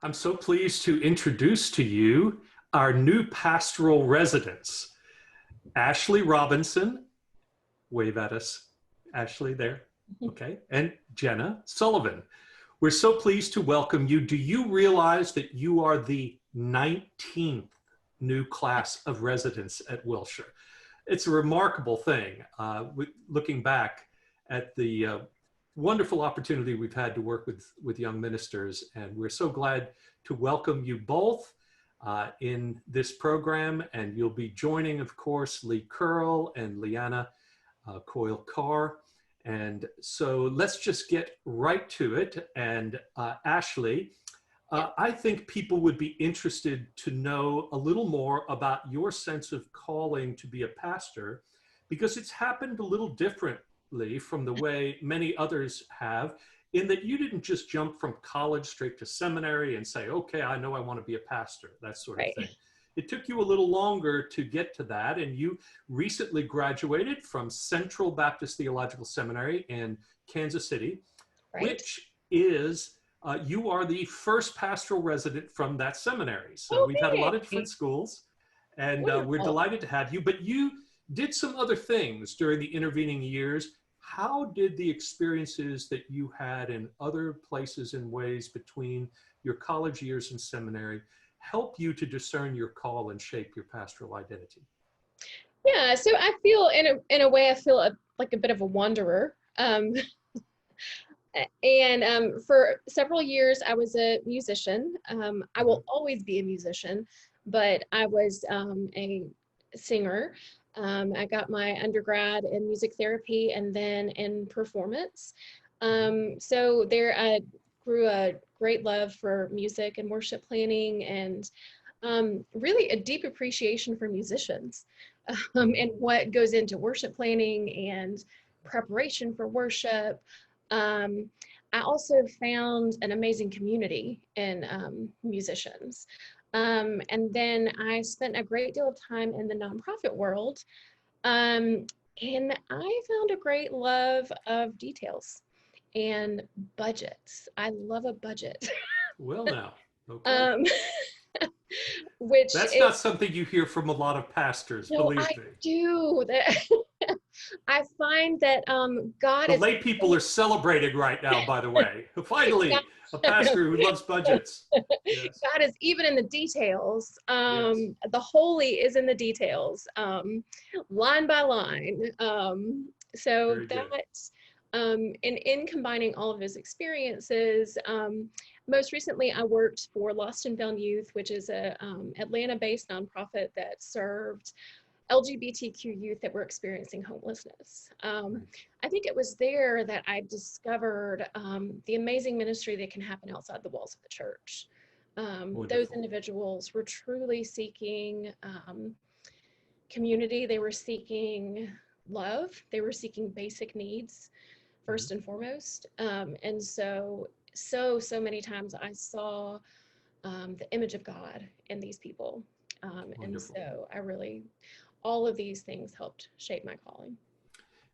I'm so pleased to introduce to you our new pastoral residents, Ashley Robinson. Wave at us, Ashley, there. Okay. And Jenna Sullivan. We're so pleased to welcome you. Do you realize that you are the 19th new class of residents at Wilshire? It's a remarkable thing, looking back at the wonderful opportunity we've had to work with young ministers. And we're so glad to welcome you both in this program. And you'll be joining, of course, Lee Curl and Leanna Coyle-Carr. And so let's just get right to it. And Ashley, I think people would be interested to know a little more about your sense of calling to be a pastor, because it's happened a little differently from the way many others have, in that you didn't just jump from college straight to seminary and say, okay, I know I want to be a pastor, that sort of thing. It took you a little longer to get to that, and you recently graduated from Central Baptist Theological Seminary in Kansas City, which is, you are the first pastoral resident from that seminary. So we've had a lot of different schools, and we're delighted to have you, but you did some other things during the intervening years. How did the experiences that you had in other places and ways between your college years and seminary help you to discern your call and shape your pastoral identity? Yeah, so I feel in a way, I feel like a bit of a wanderer. For several years, I was a musician. I will always be a musician, but I was a singer. I got my undergrad in music therapy and then in performance. So there I grew a great love for music and worship planning, and really a deep appreciation for musicians and what goes into worship planning and preparation for worship. I also found an amazing community in musicians. And then I spent a great deal of time in the nonprofit world. And I found a great love of details and budgets. I love a budget. Well, now, okay. That's Which not something you hear from a lot of pastors, believe me. I do. I find that God The is... lay people are celebrating right now, by the way. Finally, a pastor who loves budgets. Yes. God is even in the details. Yes. The holy is in the details, line by line. So in combining all of his experiences, most recently I worked for Lost and Found Youth, which is a Atlanta-based nonprofit that served LGBTQ youth that were experiencing homelessness. I think it was there that I discovered the amazing ministry that can happen outside the walls of the church. Those individuals were truly seeking community. They were seeking love. They were seeking basic needs first and foremost. And so many times I saw the image of God in these people. And so all of these things helped shape my calling.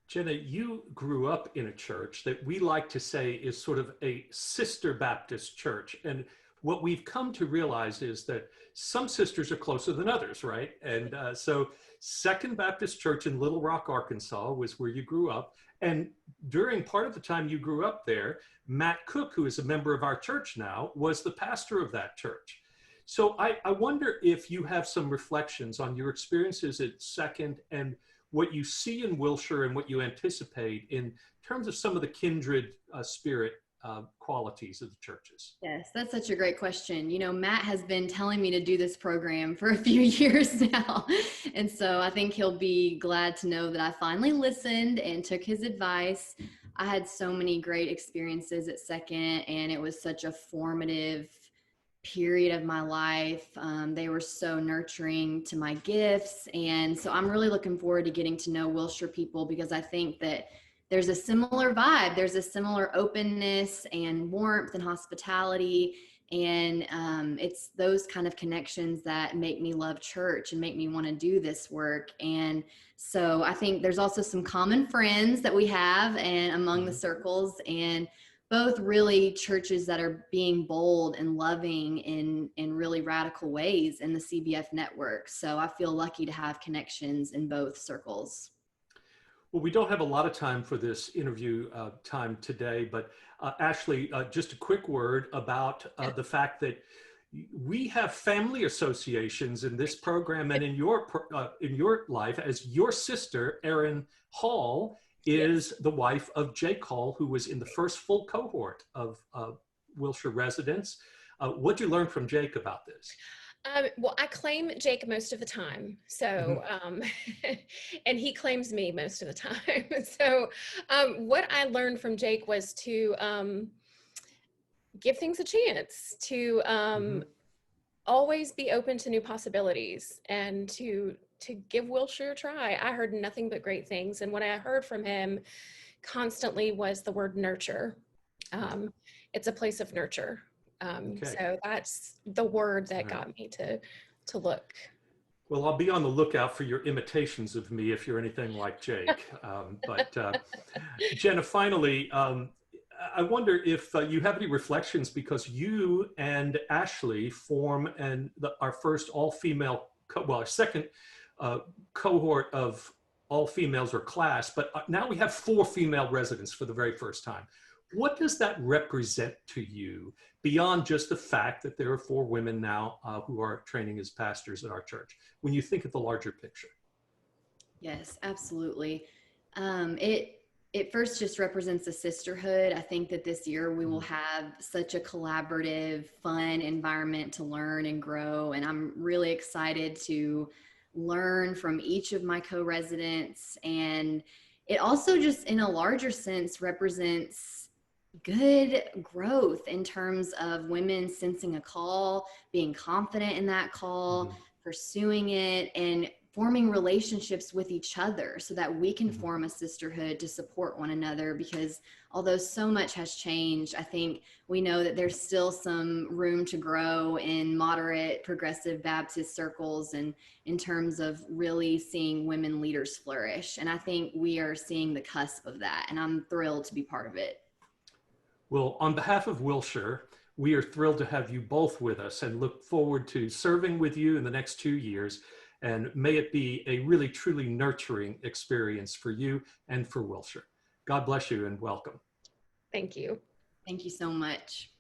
Jenna, you grew up in a church that we like to say is sort of a sister Baptist church. And what we've come to realize is that some sisters are closer than others, right? And so Second Baptist Church in Little Rock, Arkansas was where you grew up. And during part of the time you grew up there, Matt Cook, who is a member of our church now, was the pastor of that church. So I wonder if you have some reflections on your experiences at Second and what you see in Wilshire and what you anticipate in terms of some of the kindred spirit qualities of the churches. Yes, that's such a great question. You know, Matt has been telling me to do this program for a few years now. And so I think he'll be glad to know that I finally listened and took his advice. I had so many great experiences at Second, and it was such a formative period of my life. They were so nurturing to my gifts. And so I'm really looking forward to getting to know Wilshire people, because I think that there's a similar vibe. There's a similar openness and warmth and hospitality. And it's those kind of connections that make me love church and make me want to do this work. And so I think there's also some common friends that we have and among the circles. And both really churches that are being bold and loving in really radical ways in the CBF network. So I feel lucky to have connections in both circles. Well, we don't have a lot of time for this interview time today, but Ashley, just a quick word about the fact that we have family associations in this program and in your life, as your sister, Erin Hall, is the wife of Jake Hall, who was in the first full cohort of Wilshire residents. What'd you learn from Jake about this? Well, I claim Jake most of the time. So, and he claims me most of the time. So, what I learned from Jake was to give things a chance, to always be open to new possibilities, and to give Wilshire a try. I heard nothing but great things. And what I heard from him constantly was the word nurture. It's a place of nurture. So that's the word that got me to look. Well, I'll be on the lookout for your imitations of me if you're anything like Jake. Jenna, finally, I wonder if you have any reflections, because you and Ashley form our first all-female, our second cohort of all females or class, but now we have 4 female residents for the very first time. What does that represent to you beyond just the fact that there are 4 women now who are training as pastors at our church, when you think of the larger picture? Yes, absolutely. It first just represents a sisterhood. I think that this year we will have such a collaborative, fun environment to learn and grow. And I'm really excited to learn from each of my co-residents. And it also just in a larger sense represents good growth in terms of women sensing a call, being confident in that call, pursuing it, and forming relationships with each other so that we can form a sisterhood to support one another. Because although so much has changed, I think we know that there's still some room to grow in moderate progressive Baptist circles and in terms of really seeing women leaders flourish. And I think we are seeing the cusp of that, and I'm thrilled to be part of it. Well, on behalf of Wilshire, we are thrilled to have you both with us and look forward to serving with you in the next 2 years. And may it be a really, truly nurturing experience for you and for Wilshire. God bless you and welcome. Thank you. Thank you so much.